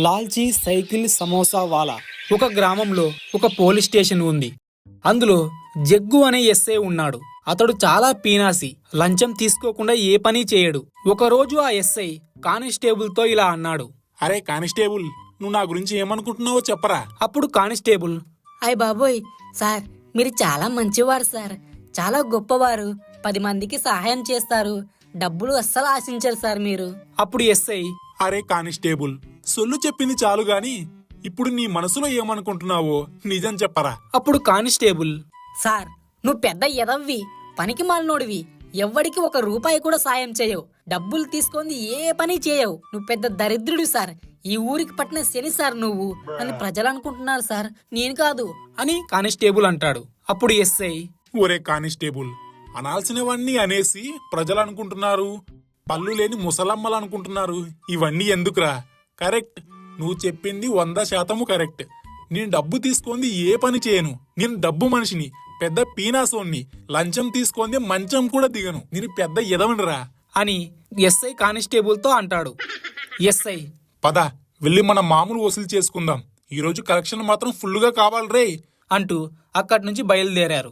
లాల్చీ cycle samosa వాలా. ఒక గ్రామంలో ఒక పోలీస్ స్టేషన్ ఉంది. అందులో జగ్గు అనే ఎస్ఐ ఉన్నాడు. అతడు చాలా పీనాసి, లంచం తీసుకోకుండా ఏ పని చేయడు. ఒకరోజు ఆ ఎస్ఐ కానిస్టేబుల్ తో ఇలా అన్నాడు, అరే కానిస్టేబుల్, నువ్వు నా గురించి ఏమనుకుంటున్నావో చెప్పరా. అప్పుడు కానిస్టేబుల్, అయ్ బాబోయ్ సార్, మీరు చాలా మంచివారు సార్, చాలా గొప్పవారు, 10 మందికి సహాయం చేస్తారు, డబ్బులు అస్సలు ఆశించరు సార్ మీరు. అప్పుడు ఎస్ఐ, అరే కానిస్టేబుల్, సొల్లు చెప్పింది చాలు గాని ఇప్పుడు నీ మనసులో ఏమనుకుంటున్నావో నిజం చెప్పరా. అప్పుడు కానిస్టేబుల్, సార్, నువ్వు పెద్ద ఎదవ్వి, పనికి మాలినోడివి, ఎవ్వడికి 1 రూపాయి కూడా సాయం చేయవు, డబ్బులు తీసుకొని ఏ పని చేయవు, నువ్వు పెద్ద దరిద్రుడు సార్, ఈ ఊరికి పట్టిన శని సార్ నువ్వు అని ప్రజలు అనుకుంటున్నారు సార్, నేను కాదు అని కానిస్టేబుల్ అంటాడు. అప్పుడు ఎస్ఐ, ఒరే కానిస్టేబుల్, అనాల్సినవన్నీ అనేసి ప్రజలు అనుకుంటున్నారు, పళ్ళు లేని ముసలమ్మలు అనుకుంటున్నారు. ఇవన్నీ ఎందుకురా? కరెక్ట్, నువ్వు చెప్పింది 100% కరెక్ట్. నేను డబ్బు తీసుకుంది ఏ పని చేయను. నేను డబ్బు మనిషిని, పెద్ద పీనాసోన్ని. లంచం తీసుకుంది మంచం కూడా దిగను. నేను పెద్ద ఎదవనిరా అని ఎస్ఐ కానిస్టేబుల్ తో అంటాడు. ఎస్ఐ, పద వెళ్ళి మన మామూలు వసూలు చేసుకుందాం. ఈరోజు కలెక్షన్ మాత్రం ఫుల్గా కావాలి రే అంటూ అక్కడి నుంచి బయలుదేరారు.